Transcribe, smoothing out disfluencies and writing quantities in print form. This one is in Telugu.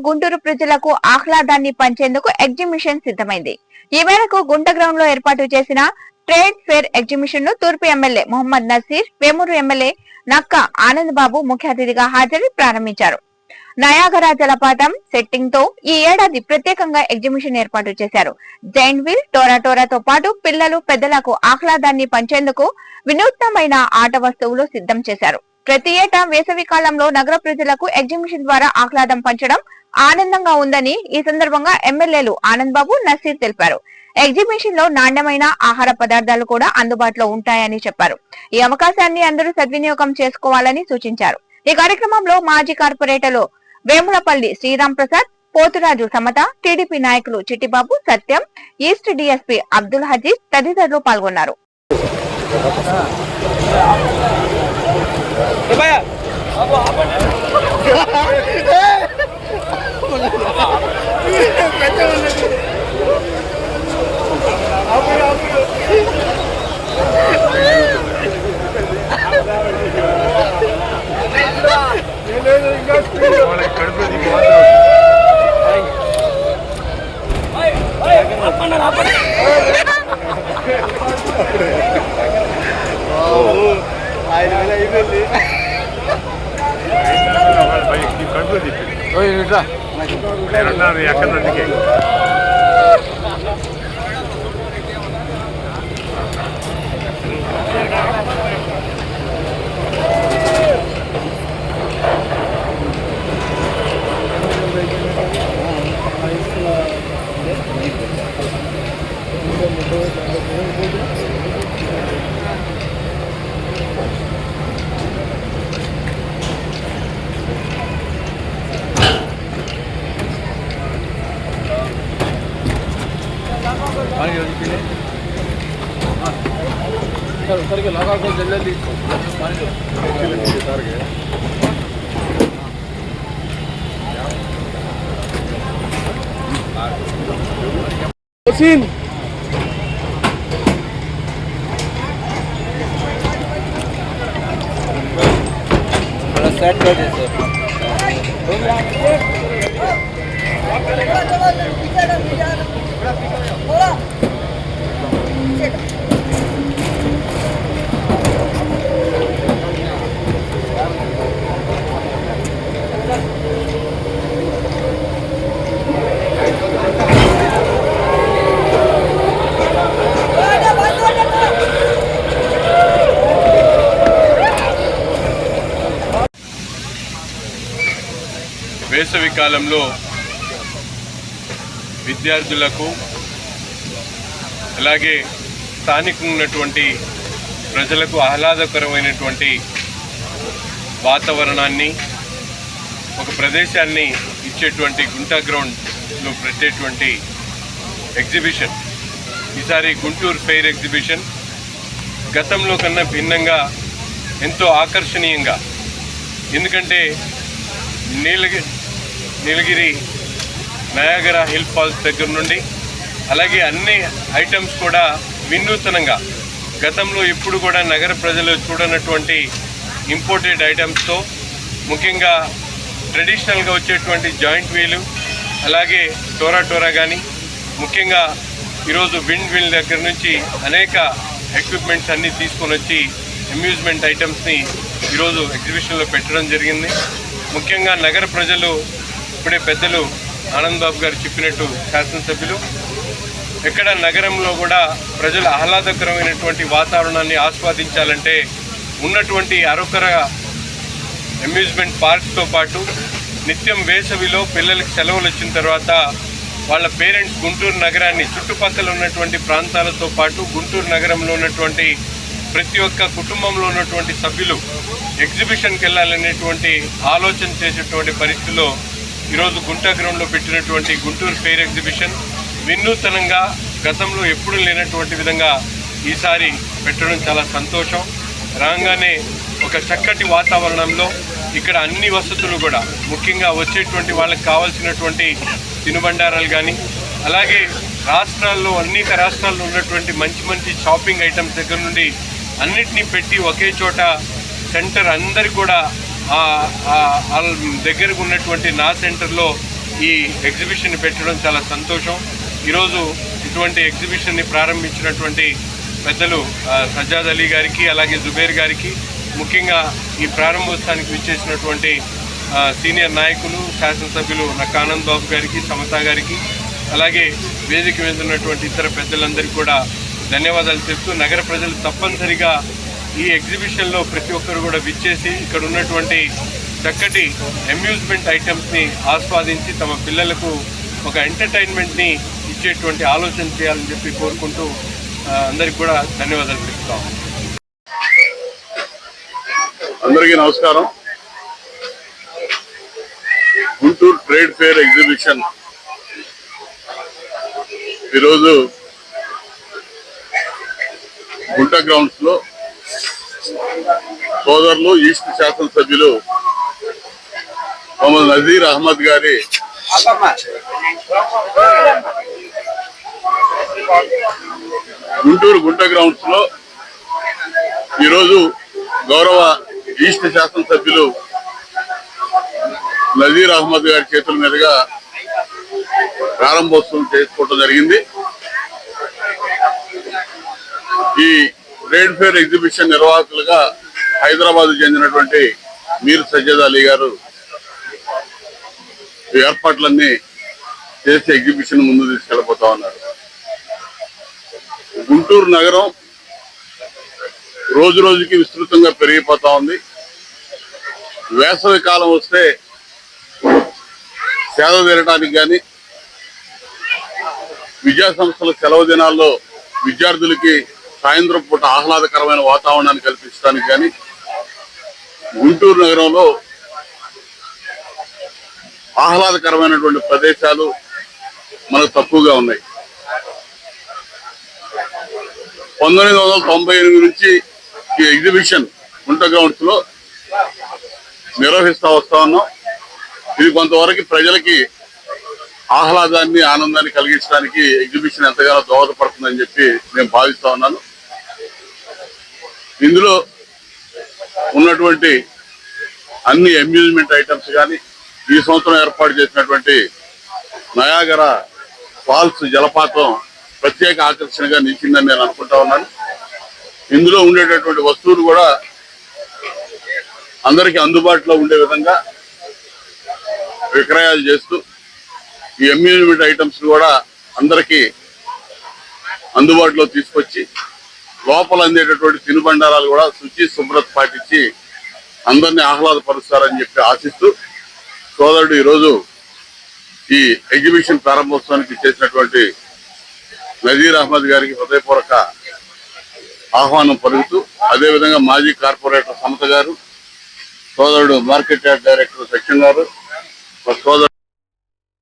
గుంటూరు ప్రజలకు ఆహ్లాదాన్ని పంచేందుకు ఎగ్జిబిషన్ సిద్ధమైంది. ఈ మేరకు గుంట గ్రౌండ్ లో ఏర్పాటు చేసిన ట్రేడ్ ఫేర్ ఎగ్జిబిషన్ ను తూర్పు ఎమ్మెల్యే మొహమ్మద్ నసీర్, వేమూరు ఎమ్మెల్యే నక్క ఆనంద్ బాబు ముఖ్య అతిథిగా హాజరై ప్రారంభించారు. నయాగరా జలపాతం సెట్టింగ్ తో ఈ ఏడాది ప్రత్యేకంగా ఎగ్జిబిషన్ ఏర్పాటు చేశారు. జైంట్ వీల్, టోరాటోరాతో పాటు పిల్లలు, పెద్దలకు ఆహ్లాదాన్ని పంచేందుకు వినూత్నమైన ఆట వస్తువులు సిద్ధం చేశారు. ప్రతి ఏటా వేసవి కాలంలో నగర ప్రజలకు ఎగ్జిబిషన్ ద్వారా ఆహ్లాదం పంచడం ఆనందంగా ఉందని ఈ సందర్భంగా ఎమ్మెల్యేలు ఆనంద్ బాబు, నసీర్ తెలిపారు. ఎగ్జిబిషన్ లో నాణ్యమైన ఆహార పదార్థాలు కూడా అందుబాటులో ఉంటాయని చెప్పారు. ఈ అవకాశాన్ని అందరూ సద్వినియోగం చేసుకోవాలని సూచించారు. ఈ కార్యక్రమంలో మాజీ కార్పొరేటర్లు వేములపల్లి శ్రీరామ్ ప్రసాద్, పోతురాజు సమత, టీడీపీ నాయకులు చిట్టిబాబు, సత్యం, ఈస్ట్ డీఎస్పీ అబ్దుల్ హజీజ్ తదితరులు పాల్గొన్నారు. सर के लगा को जल्दी सीन थोड़ा सेट कर दे सर। వేసవి కాలంలో విద్యార్థులకు అలాగే స్థానికంగా ఉన్నటువంటి ప్రజలకు ఆహ్లాదకరమైనటువంటి వాతావరణాన్ని, ఒక ప్రదేశాన్ని ఇచ్చేటువంటి గుంటా గ్రౌండ్లో పెట్టేటువంటి ఎగ్జిబిషన్ ఈసారి గుంటూరు ఫెయిర్ ఎగ్జిబిషన్ గతంలో కన్నా భిన్నంగా ఎంతో ఆకర్షణీయంగా, ఎందుకంటే నీలగిరి నయాగరా హిల్ ఫాల్స్ దగ్గర నుండి అలాగే అన్ని ఐటమ్స్ కూడా వినూతనంగా, గతంలో ఇప్పుడు కూడా నగర ప్రజలు చూడనటువంటి ఇంపోర్టెడ్ ఐటమ్స్తో, ముఖ్యంగా ట్రెడిషనల్గా వచ్చేటువంటి జాయింట్ వీలు అలాగే టోరాటోరా కానీ, ముఖ్యంగా ఈరోజు విండ్ వీల్ దగ్గర నుంచి అనేక ఎక్విప్మెంట్స్ అన్నీ తీసుకొని వచ్చి అమ్యూజ్మెంట్ ఐటమ్స్ని ఈరోజు ఎగ్జిబిషన్లో పెట్టడం జరిగింది. ముఖ్యంగా నగర ప్రజలు, ఇప్పుడే పెద్దలు ఆనంద్ బాబు గారు చెప్పినట్టు శాసనసభ్యులు, ఎక్కడ నగరంలో కూడా ప్రజలు ఆహ్లాదకరమైనటువంటి వాతావరణాన్ని ఆస్వాదించాలంటే ఉన్నటువంటి అరొకర అమ్యూజ్మెంట్ పార్క్స్తో పాటు నిత్యం వేసవిలో పిల్లలకి సెలవులు వచ్చిన తర్వాత వాళ్ళ పేరెంట్స్ గుంటూరు నగరాన్ని, చుట్టుపక్కల ఉన్నటువంటి ప్రాంతాలతో పాటు గుంటూరు నగరంలో ఉన్నటువంటి ప్రతి ఒక్క కుటుంబంలో ఉన్నటువంటి సభ్యులు ఎగ్జిబిషన్కి వెళ్ళాలనేటువంటి ఆలోచన చేసేటువంటి పరిస్థితిలో ఈరోజు గుంటా గ్రౌండ్లో పెట్టినటువంటి గుంటూరు ఫెయిర్ ఎగ్జిబిషన్ వినూతనంగా, గతంలో ఎప్పుడూ లేనటువంటి విధంగా ఈసారి పెట్టడం చాలా సంతోషం. రాగానే ఒక చక్కటి వాతావరణంలో ఇక్కడ అన్ని వసతులు కూడా, ముఖ్యంగా వచ్చేటువంటి వాళ్ళకి కావాల్సినటువంటి తినుబండారాలు కానీ, అలాగే రాష్ట్రాల్లో అనేక రాష్ట్రాల్లో ఉన్నటువంటి మంచి మంచి షాపింగ్ ఐటమ్స్ దగ్గర నుండి అన్నిటినీ పెట్టి ఒకే చోట సెంటర్ అందరి కూడా దగ్గరకు ఉన్నటువంటి నా సెంటర్లో ఈ ఎగ్జిబిషన్ పెట్టడం చాలా సంతోషం. ఈరోజు ఇటువంటి ఎగ్జిబిషన్ని ప్రారంభించినటువంటి పెద్దలు సజ్జాద్ అలీ గారికి, అలాగే జుబేర్ గారికి, ముఖ్యంగా ఈ ప్రారంభోత్సవానికి విచ్చేసినటువంటి సీనియర్ నాయకులు, శాసనసభ్యులు నక్కా ఆనంద్ బాబు గారికి, సమతా గారికి, అలాగే వేదిక మీద ఉన్నటువంటి ఇతర పెద్దలందరికీ కూడా ధన్యవాదాలు చెప్తూ, నగర ప్రజలు తప్పనిసరిగా ఈ ఎగ్జిబిషన్లో ప్రతి ఒక్కరు కూడా విచ్చేసి ఇక్కడ ఉన్నటువంటి చక్కటి అమ్యూజ్మెంట్ ఐటమ్స్ని ఆస్వాదించి తమ పిల్లలకు ఒక ఎంటర్టైన్మెంట్ని ఇచ్చేటువంటి ఆలోచన చేయాలని చెప్పి కోరుకుంటూ అందరికి కూడా ధన్యవాదాలు చెప్తాం. అందరికీ నమస్కారం. గుంటూరు ట్రేడ్ ఫేర్ ఎగ్జిబిషన్ ఈరోజు గుంట గ్రౌండ్స్ లో సోదరులు ఈస్ట్ శాసనసభ్యులు మొహమ్మద్ నజీర్ అహ్మద్ గారి గుంటూరు గుంట గ్రౌండ్స్ లో ఈరోజు గౌరవ ఈస్ట్ శాసనసభ్యులు నజీర్ అహ్మద్ గారి చేతుల మీదుగా ప్రారంభోత్సవం చేసుకోవడం జరిగింది. ఈ ట్రేడ్ ఫేర్ ఎగ్జిబిషన్ నిర్వాహకులుగా హైదరాబాద్ చెందినటువంటి మీర్ సజ్జద్ అలీ గారు ఏర్పాట్లన్నీ చేసి ఎగ్జిబిషన్ ముందు తీసుకెళ్లిపోతా ఉన్నారు. గుంటూరు నగరం రోజు రోజుకి విస్తృతంగా పెరిగిపోతా ఉంది. వేసవి కాలం వస్తే సేద తీరడానికి కానీ, విద్యా సంస్థల సెలవు దినాల్లో విద్యార్థులకి సాయంత్రం పూట ఆహ్లాదకరమైన వాతావరణాన్ని కల్పించడానికి కానీ గుంటూరు నగరంలో ఆహ్లాదకరమైనటువంటి ప్రదేశాలు మనకు తక్కువగా ఉన్నాయి. 1998 నుంచి ఈ ఎగ్జిబిషన్ గుంట గ్రౌండ్స్ లో నిర్వహిస్తా వస్తా ఉన్నాం. ఇది కొంతవరకు ప్రజలకి ఆహ్లాదాన్ని, ఆనందాన్ని కలిగించడానికి ఎగ్జిబిషన్ ఎంతగానో దోహదపడుతుందని చెప్పి నేను భావిస్తా ఉన్నాను. ఇందులో ఉన్నటువంటి అన్ని అమ్యూజ్మెంట్ ఐటమ్స్ కానీ, ఈ సంవత్సరం ఏర్పాటు చేసినటువంటి నయాగరా ఫాల్స్ జలపాతం ప్రత్యేక ఆకర్షణగా నిలిచిందని నేను అనుకుంటా ఉన్నాను. ఇందులో ఉండేటటువంటి వస్తువులు కూడా అందరికీ అందుబాటులో ఉండే విధంగా విక్రయాలు చేస్తూ ఈ అమ్యూజ్మెంట్ ఐటమ్స్ కూడా అందరికీ అందుబాటులో తీసుకొచ్చి లోపల అందేటటువంటి తినుబండారాలు కూడా శుచి శుభ్రత పాటించి అందరినీ ఆహ్లాదపరుస్తారని చెప్పి ఆశిస్తూ, సోదరుడు ఈరోజు ఈ ఎగ్జిబిషన్ ప్రారంభోత్సవానికి చేసినటువంటి నజీర్ అహ్మద్ గారికి హృదయపూర్వక ఆహ్వానం పలుకుతూ, అదేవిధంగా మాజీ కార్పొరేటర్ సమత గారు, సోదరుడు మార్కెట్ యార్డ్ డైరెక్టర్ సత్యం గారు, సోదరుడు